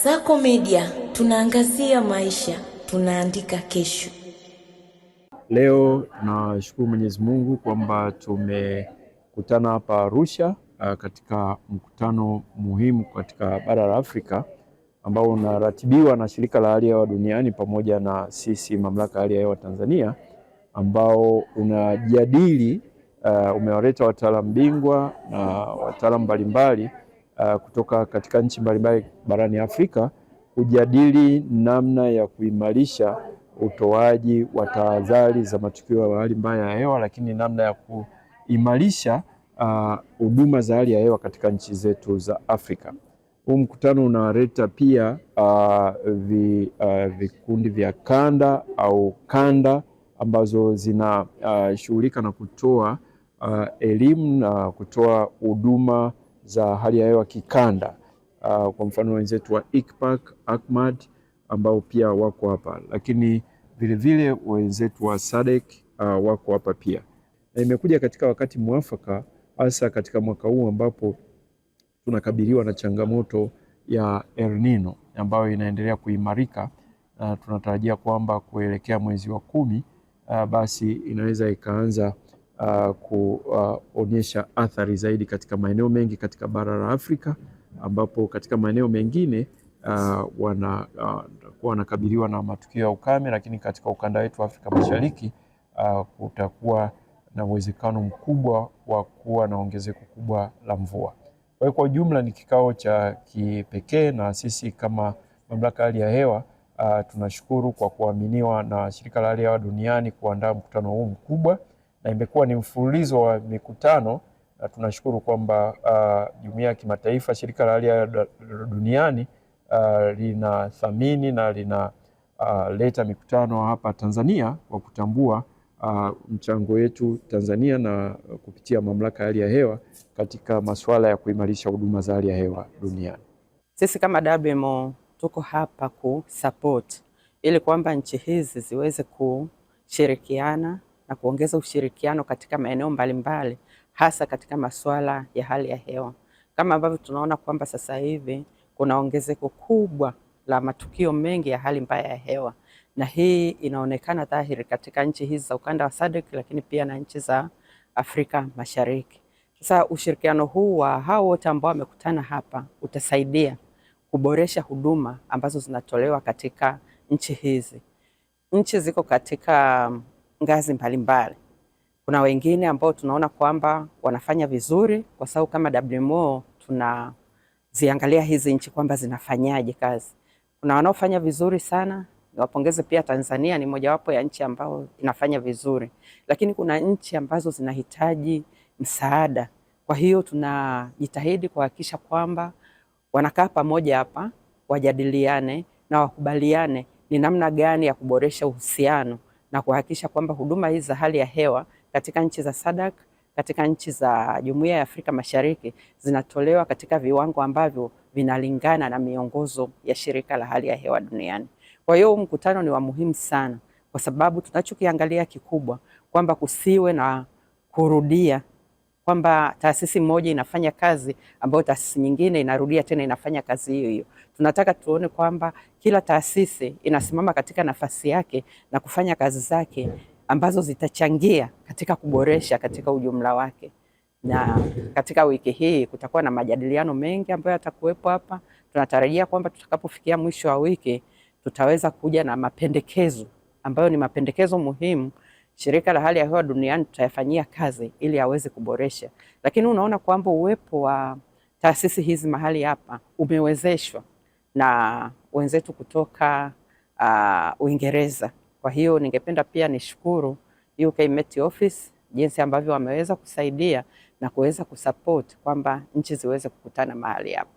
Sako Media, tunaangazia maisha, tunaandika kesho. Leo tunashukuru Mwenyezi Mungu kwamba tumekutana hapa Arusha katika mkutano muhimu katika bara la Afrika ambao unaratibiwa na Shirika la Hali ya Hewa Duniani pamoja na sisi Mamlaka ya Hali ya Hewa Tanzania, ambao unajadili umewaleta wataalamu bingwa na wataalamu mbalimbali kutoka katika nchi mbalimbali barani Afrika kujadili namna ya kuimarisha utoaji wa tahadhari za matukio ya hali mbaya ya hewa, lakini namna ya kuimarisha huduma za hali ya hewa katika nchi zetu za Afrika. Huu mkutano unaleta pia vikundi vya kanda au kanda ambazo zinashughulika na kutoa elimu na kutoa huduma za hali ya hewa kikanda. Kwa mfano wenzetu wa ICPAC, ACMAD ambao pia wako hapa, lakini vilevile wenzetu wa SADC wako hapa pia. Na imekuja katika wakati mwafaka, hasa katika mwaka huu ambapo tunakabiliwa na changamoto ya El Nino ambayo inaendelea kuimarika. Tunatarajia kwamba kuelekea mwezi wa 10 basi inaweza ikaanza kuonyesha athari zaidi katika maeneo mengi katika bara la Afrika, ambapo katika maeneo mengine wanakabiliwa na matukio ya ukame, lakini katika ukanda wetu wa Afrika Mashariki kutakuwa na uwezekano mkubwa wa kuwa na ongezeko kubwa la mvua. Kwa hiyo kwa ujumla ni kikao cha kipekee, na sisi kama Mamlaka ya Hali ya Hewa tunashukuru kwa kuaminiwa na Shirika la Hali ya Hewa Duniani kuandaa mkutano huu mkubwa, na imekuwa ni mfululizo wa mikutano. Na tunashukuru kwamba jumuiya ya kimataifa, Shirika la Hali ya Hewa Duniani linathamini na linaleta mikutano hapa Tanzania kwa kutambua mchango wetu Tanzania na kupitia Mamlaka ya Hali ya Hewa katika masuala ya kuimarisha huduma za hali ya hewa duniani. Sisi kama WMO tuko hapa kusupport ili kwamba nchi hizi ziweze kushirikiana na kuongeza ushirikiano katika maeneo mbalimbali, hasa katika masuala ya hali ya hewa. Kama ambavyo tunaona kwamba sasa hivi kuna ongezeko kubwa la matukio mengi ya hali mbaya ya hewa, na hii inaonekana dhahiri katika nchi hizi za ukanda wa SADC, lakini pia na nchi za Afrika Mashariki. Sasa ushirikiano huu wa hao wote ambao wamekutana hapa utasaidia kuboresha huduma ambazo zinatolewa katika nchi hizi. Nchi ziko katika ngazi mbalimbali. Kuna wengine ambao tunaona kwamba wanafanya vizuri, kwa sababu kama WMO tunaziangalia hizi nchi kwamba zinafanyaje kazi. Kuna wanaofanya vizuri sana, niwapongeze pia Tanzania ni mojawapo ya nchi ambao inafanya vizuri, lakini kuna nchi ambazo zinahitaji msaada. Kwa hiyo tunajitahidi kuhakikisha kwamba wanakaa pamoja hapa, wajadiliane na wakubaliane ni namna gani ya kuboresha uhusiano na kuhakikisha kwamba huduma hizi za hali ya hewa katika nchi za SADC, katika nchi za Jumuiya ya Afrika Mashariki zinatolewa katika viwango ambavyo vinalingana na miongozo ya Shirika la Hali ya Hewa Duniani. Kwa hiyo mkutano ni wa muhimu sana, kwa sababu tunachokiangalia kikubwa kwamba kusiwe na kurudia, kwamba taasisi moja inafanya kazi ambayo taasisi nyingine inarudia tena inafanya kazi hiyo hiyo. Tunataka tuone kwamba kila taasisi inasimama katika nafasi yake na kufanya kazi zake ambazo zitachangia katika kuboresha katika ujumla wake. Na katika wiki hii kutakuwa na majadiliano mengi ambayo yatakuwepo hapa. Tunatarajia kwamba tutakapofikia mwisho wa wiki tutaweza kuja na mapendekezo ambayo ni mapendekezo muhimu. Shirika la Hali ya Hewa Duniani tutayafanyia kazi ili aweze kuboresha. Lakini unaona kwamba uwepo wa taasisi hizi mahali hapa umewezeshwa na wenzetu kutoka Uingereza. Kwa hiyo ningependa pia nishukuru UK Met Office jinsi ambavyo wameweza kusaidia na kuweza kusupport kwamba nchi ziweze kukutana mahali hapa.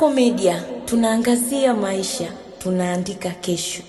Sako Media tunaangazia maisha, tunaandika kesho.